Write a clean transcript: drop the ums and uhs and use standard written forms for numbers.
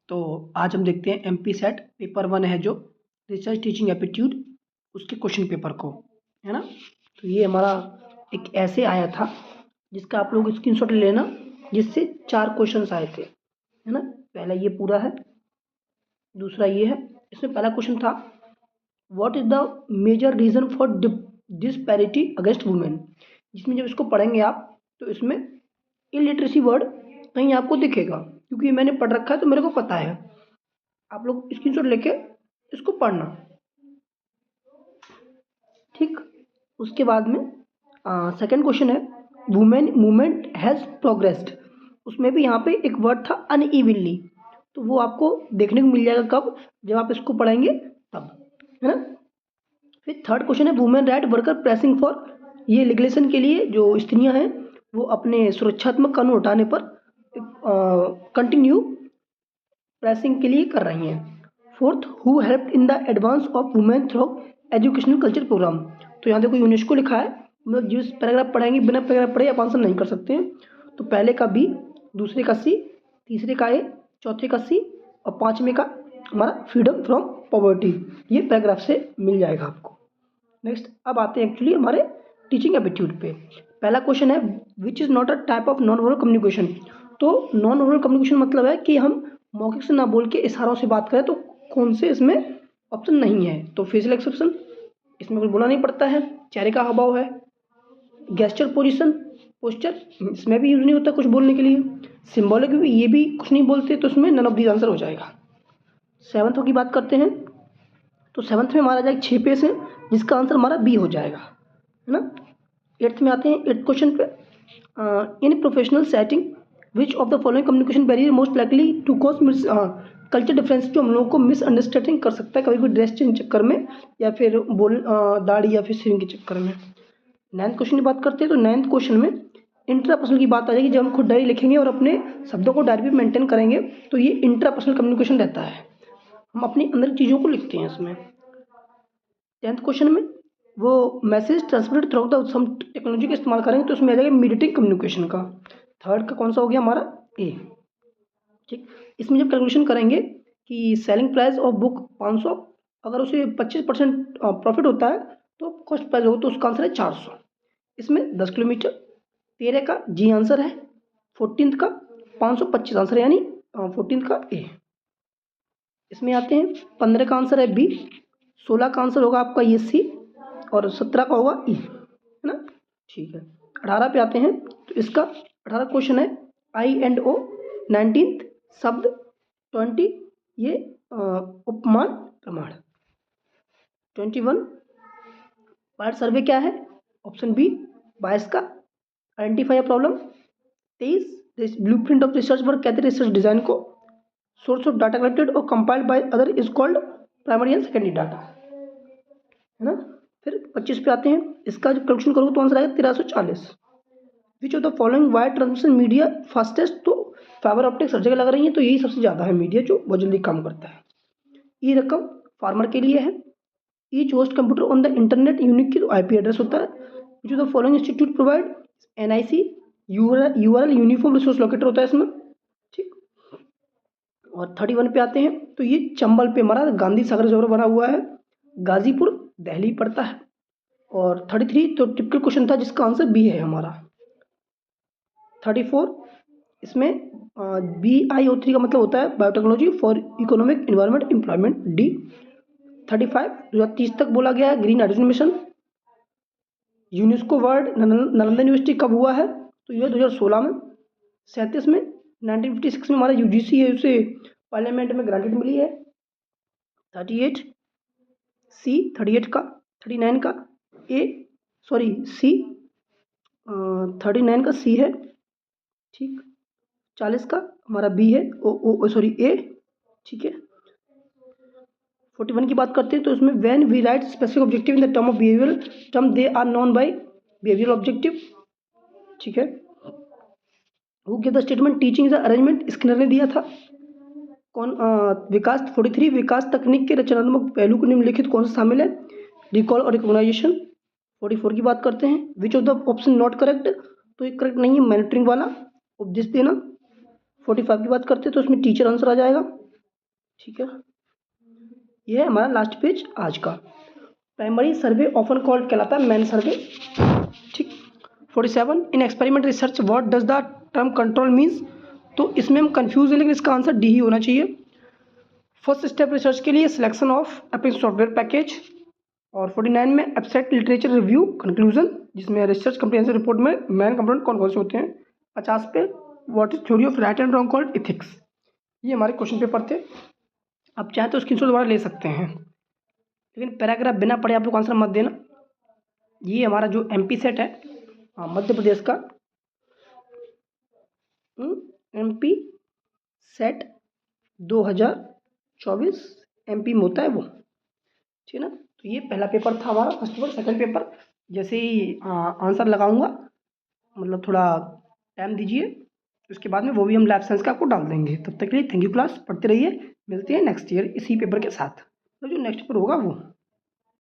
तो आज हम देखते हैं एमपी सेट पेपर 1 है जो रिसर्च टीचिंग एप्टीट्यूड उसके क्वेश्चन पेपर को, है ना। तो ये हमारा एक ऐसे आया था जिसका आप लोग स्क्रीनशॉट ले लेना, जिससे 4 क्वेश्चंस आए थे, है ना। पहला ये पूरा है, दूसरा ये है। इसमें पहला क्वेश्चन था what is the major reason for disparity against women, जिसमें जब इसको पढ़ेंगे आप तो इसमें इलिटरेसी वर्ड कहीं आपको दिखेगा, क्योंकि मैंने पढ़ रखा है तो मेरे को पता है। आप लोग स्क्रीनशॉट लेके इसको पढ़ना, ठीक। उसके बाद में सेकंड क्वेश्चन है वुमेन मूवमेंट हैज़ प्रोग्रेस्ड, उसमें भी यहाँ पे एक वर्ड था अनइवनली, तो वो आपको देखने को मिल जाएगा कब, जब आप इसको पढ़ेंगे तब, है ना। फिर थर्ड क्वेश्चन है women right worker pressing for, ये लीगलेशन के लिए जो स्त्रियां हैं वो अपने सुरक्षात्मक कानून उठाने पर कंटिन्यू प्रेसिंग के लिए कर रही हैं। Fourth who help in the advance of women through educational culture programme, तो यहाँ देखो यूनेस्को लिखा है, मतलब जिस पैराग्राफ पढ़ेंगे बिना पैराग्राफ पढ़े आप आंसर नहीं कर सकते हैं। तो पहले का बी, दूसरे का सी, तीसरे का ए, चौथे का सी और पाँचवें का हमारा फ्रीडम फ्रॉम पॉवर्टी, ये पैराग्राफ से मिल जाएगा आपको। नेक्स्ट अब आते हैं एक्चुअली हमारे टीचिंग एप्टीट्यूड पे। पहला क्वेश्चन है which is not a type of non verbal communication, तो नॉन वर्बल कम्युनिकेशन मतलब है कि हम मौखिक से ना बोल के इशारों से बात करें, तो कौन से इसमें ऑप्शन नहीं है। तो फेशियल एक्सप्रेशन, इसमें कुछ बोलना नहीं पड़ता है, चेहरे का हाव है, गेस्चर पोजिशन पोस्चर, इसमें भी यूज नहीं होता कुछ बोलने के लिए, सिम्बॉलिक भी ये भी कुछ नहीं बोलते, तो इसमें नन ऑफ दीज आंसर हो जाएगा। सेवन्थ की बात करते हैं, तो सेवन्थ में हमारा जाएगा 6 पेज है, जिसका आंसर हमारा बी हो जाएगा, है ना। एट्थ में आते हैं, एट्थ क्वेश्चन पे in professional setting which of the following communication barrier most likely to cause miss culture difference, जो हम लोगों को मिसअंडरस्टैंडिंग कर सकता है कभी कोई ड्रेस चेंज चक्कर में, या फिर दाढ़ी या फिर शेविंग के चक्कर में। नाइन्थ क्वेश्चन की बात करते हैं, तो नाइन्थ क्वेश्चन में इंट्रापर्सनल की बात आ जाएगी, जब हम खुद डायरी लिखेंगे और अपने शब्दों को डायरी पे मेंटेन करेंगे, तो ये इंट्रापर्सनल कम्युनिकेशन रहता है, हम अपनी अंदर की चीज़ों को लिखते हैं इसमें। 10th क्वेश्चन में वो message transmitted through the some technology का इस्तेमाल करेंगे, तो उसमें आ जाएगा मीडिएटिंग कम्युनिकेशन का। थर्ड का कौन सा हो गया हमारा ए, ठीक। इसमें जब कैलकुलेशन करेंगे कि सेलिंग प्राइस ऑफ बुक 500, अगर उसे 25% प्रॉफिट होता है तो कॉस्ट प्राइस होगा, तो उसका आंसर है 400। इसमें 10 किलोमीटर, 13 का जी आंसर है, 14th का 525 आंसर है, यानी 14th का ए। इसमें आते हैं 15 का आंसर है बी, 16 का आंसर होगा आपका ये सी और 17 का होगा ई, है ना, ठीक है। 18 पे आते हैं, तो इसका 18 क्वेश्चन है आई एंड ओ, 19th शब्द, 20 ये उपमान प्रमाण, 21 पार्ट सर्वे क्या है, ऑप्शन बी 22 का identify a problem, 23 blueprint of research work कहते हैं रिसर्च डिजाइन को, सोर्स ऑफ डाटा कलेक्टेड और compiled by other is called primary and secondary data, है ना। फिर 25 पे आते हैं, इसका जो कैलकुलेशन करोगे तो आंसर आएगा 1340। विच of the following wire transmission media fastest, तो फाइबर ऑप्टिक हर जगह लग रही है, तो यही सबसे ज़्यादा है मीडिया जो बहुत जल्दी काम करता है। ई रकम फार्मर के लिए है, each host computer on the internet unique की आईपी एड्रेस होता है। विच of the following institute provide NIC URL uniform resource locator होता है इसमें, ठीक। और 31 पे आते हैं, तो ये चंबल पे हमारा गांधी सागर सरोवर बना हुआ है, गाजीपुर दिल्ली पड़ता है। और 33 तो टिपिकल क्वेश्चन था जिसका आंसर बी है हमारा। 34 इसमें BIO3 का मतलब होता है biotechnology for economic environment employment D. 35 2030 तक बोला गया है green hydrogen mission. UNESCO world Nalanda university कब हुआ है, तो यह 2016 में। 37 में 1956 में हमारा UGC है, उसे पार्लियामेंट में ग्रांटेड मिली है। 38 सी, 38 का 39 का ए, सॉरी सी, 39 का सी है, ठीक। 40 का हमारा बी है, ओ सॉरी ए, ठीक है। 41 की बात करते हैं, तो इसमें when we write specific objective in the term of behavioural term they are known by behavioural objective, ठीक है। Who give the statement teaching is arrangement, Skinner ने दिया था। कौन विकास 43 विकास तकनीक के रचनात्मक पहलू को निम्नलिखित कौन सा शामिल है, रिकॉल और रिकॉग्नाइजेशन। 44 की बात करते हैं, विच of the epsilon naught correct, तो ये करेक्ट नहीं है, मॉनिटरिंग वाला उपदेश देना। 45 की बात करते हैं, तो इसमें टीचर आंसर आ जाएगा। ठीक है, ये है हमारा लास्ट पेज आज का। प्राइमरी सर्वे ऑफन कॉल्ड कहलाता है मेन सर्वे। ठीक। 47 in experiment research what does the term control means. तो इसमें हम कंफ्यूज हैं, लेकिन इसका आंसर डी ही होना चाहिए। फर्स्ट स्टेप रिसर्च के लिए selection of epic software package. और 49 में एब्स्ट्रैक्ट लिटरेचर रिव्यू कंक्लूजन, जिसमें रिसर्च कंप्रिहेंसिव रिपोर्ट में मेन कंपोनेंट कौन कौन से होते हैं। 50 पे what is theory of right and wrong called ethics. ये हमारे क्वेश्चन पेपर थे। आप चाहें तो स्क्रीनशॉट दोबारा ले सकते हैं, लेकिन पैराग्राफ बिना पढ़े आप लोग आंसर मत देना। ये हमारा जो एमपी सेट है, मध्य प्रदेश का एमपी सेट 2024 एमपी में होता है वो। ठीक है ना। तो ये पहला पेपर था हमारा, फर्स्ट पेपर। सेकंड पेपर जैसे ही आंसर लगाऊंगा, मतलब थोड़ा टाइम दीजिए, उसके बाद में वो भी हम लैब साइंस का आपको डाल देंगे। तब तक के लिए थैंक यू क्लास, पढ़ते रहिए। मिलते हैं नेक्स्ट ईयर इसी पेपर के साथ, तो जो नेक्स्ट पेपर होगा वो।